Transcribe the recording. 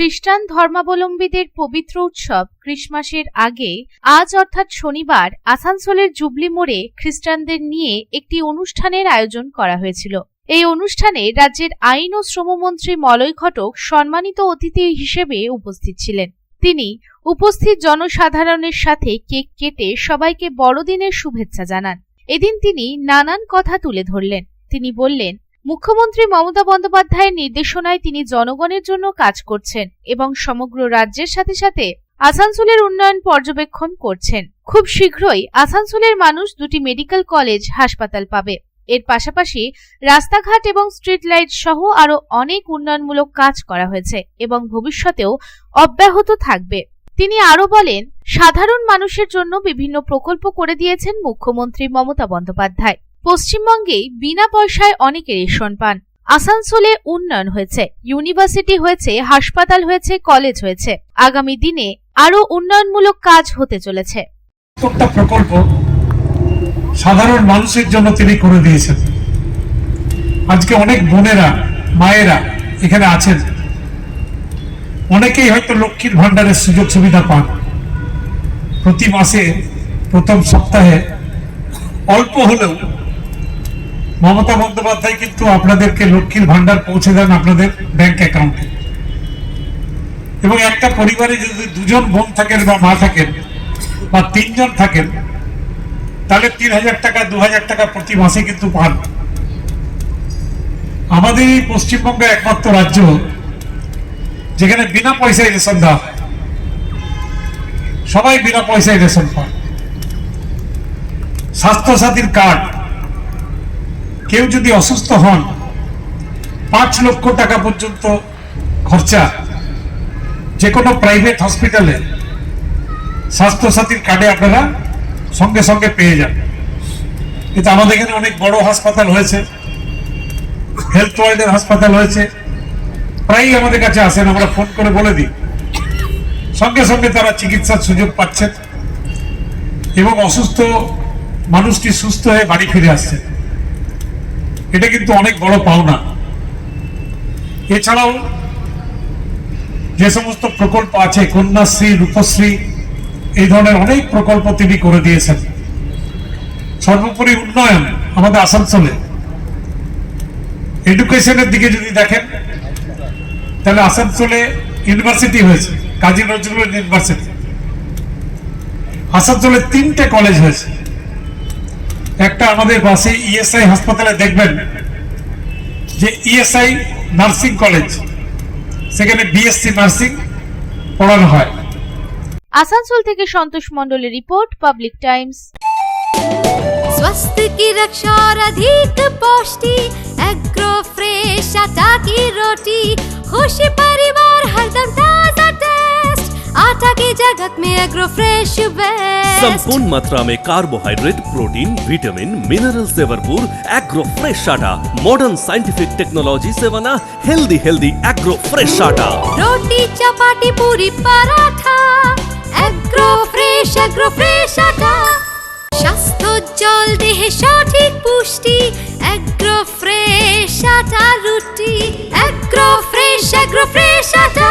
খ্রিস্টান ধর্মাবলম্বীদের পবিত্র উৎসব ক্রিসমাসের আগে আজ অর্থাৎ শনিবার আসানসোলের জুবলি মোড়ে খ্রিস্টানদের নিয়ে একটি অনুষ্ঠানের আয়োজন করা হয়েছিল। এই অনুষ্ঠানে রাজ্যের আইন ও শ্রমমন্ত্রী মলয় ঘটক সম্মানিত অতিথি হিসেবে উপস্থিত ছিলেন। তিনি উপস্থিত জনসাধারণের সাথে কেক কেটে সবাইকে বড়দিনের শুভেচ্ছা জানান। এদিন তিনি নানান কথা তুলে ধরলেন। তিনি বললেন, মুখ্যমন্ত্রী মমতা বন্দ্যোপাধ্যায়ের নির্দেশনায় তিনি জনগণের জন্য কাজ করছেন এবং সমগ্র রাজ্যের সাথে সাথে আসানসোলের উন্নয়ন পর্যবেক্ষণ করছেন। খুব শীঘ্রই আসানসোলের মানুষ দুটি মেডিকেল কলেজ হাসপাতাল পাবে। এর পাশাপাশি রাস্তাঘাট এবং স্ট্রিট লাইট সহ আরো অনেক উন্নয়নমূলক কাজ করা হয়েছে এবং ভবিষ্যতেও অব্যাহত থাকবে। তিনি আরো বলেন, সাধারণ মানুষের জন্য বিভিন্ন প্রকল্প করে দিয়েছেন মুখ্যমন্ত্রী মমতা বন্দ্যোপাধ্যায়। পশ্চিমবঙ্গে বিনা পয়সায় অনেকে রেশন পান। আসানসোলে উন্নয়ন হয়েছে, ইউনিভার্সিটি হয়েছে, হাসপাতাল হয়েছে, কলেজ হয়েছে। আগামী দিনে আরো উন্নয়নমূলক কাজ হতে চলেছে। প্রত্যেকটা প্রকল্প সাধারণ মানুষের জন্য তিনি করে দিয়েছেন। আজকে অনেক বোনেরা, মায়েরা এখানে আছেন, অনেকেই হয়তো লক্ষ্মীর ভান্ডারের সুযোগ সুবিধা পান। প্রতি মাসে প্রথম সপ্তাহে অল্প হলেও মমতা বন্দ্যোপাধ্যায় কিন্তু আপনাদেরকে লক্ষ্মীর ভান্ডার পৌঁছে দেন আপনাদের ব্যাংক অ্যাকাউন্টে। এবং একটা পরিবারে যদি দুজন বোন থাকেন বা মা থাকেন বা তিনজন থাকেন, তাহলে ৩,০০০ টাকা ২,০০০ টাকা প্রতি মাসে কিন্তু পান। আমাদের এই পশ্চিমবঙ্গের একমাত্র রাজ্য যেখানে বিনা পয়সায় রেশন দেওয়া হয়। সবাই বিনা পয়সায় রেশন পান। স্বাস্থ্যসাথীর কার্ড, কেউ যদি অসুস্থ হন ৫ লক্ষ টাকা পর্যন্ত খরচা যে কোনো প্রাইভেট হসপিটালে স্বাস্থ্যসাথীর কার্ডে আপনারা সঙ্গে সঙ্গে পেয়ে যান। কিন্তু আমাদের এখানে অনেক বড় হাসপাতাল হয়েছে, হেলথ ওয়ার্ল্ডের হাসপাতাল হয়েছে, প্রায়ই আমাদের কাছে আসেন, আমরা ফোন করে বলে দিই, সঙ্গে সঙ্গে তারা চিকিৎসার সুযোগ পাচ্ছেন এবং অসুস্থ মানুষটি সুস্থ হয়ে বাড়ি ফিরে আসছে। এটা কিন্তু অনেক বড় পাওনা। এছাড়াও যে সমস্ত প্রকল্প আছে, কন্যাশ্রী, রূপশ্রী, এই ধরনের অনেক প্রকল্প তিনি করে দিয়েছেন। সর্বোপরি উন্নয়ন আমাদের আসানসোলে এডুকেশনের দিকে যদি দেখেন, তাহলে আসানসোলে ইউনিভার্সিটি হয়েছে, কাজী নজরুল ইউনিভার্সিটি। আসানসোলে ৩টে কলেজ হয়েছে। একটা আমাদের পাশে ইএসআই হাসপাতালে দেখবেন যে ইএসআই নার্সিং কলেজ, সেখানে বিএসসি নার্সিং পড়ানো হয়। আসানসোল থেকে সন্তোষ মণ্ডলের রিপোর্ট, পাবলিক টাইমস। स्वास्थ्य की रक्षा और अधिक पौष्टि, एग्रो फ्रेश आटा की रोटी, खुशी परिवार हरदम ताजा टेस्ट, आटा की जगत में एग्रो फ्रेश बेस्ट। संपूर्ण मात्रा में कार्बोहाइड्रेट, प्रोटीन, विटामिन, मिनरल से भरपूर एग्रो फ्रेश आटा मॉडर्न साइंटिफिक टेक्नोलॉजी से बना हेल्दी एग्रो फ्रेश आटा। रोटी, चपाती, पूरी, पराठा, एग्रो फ्रेश आटा। স্বাস্থ্যোজ্জ্বল দেহে সঠিক পুষ্টি, এগ্রো ফ্রেশ আটা রুটি, এগ্রো ফ্রেশ আটা।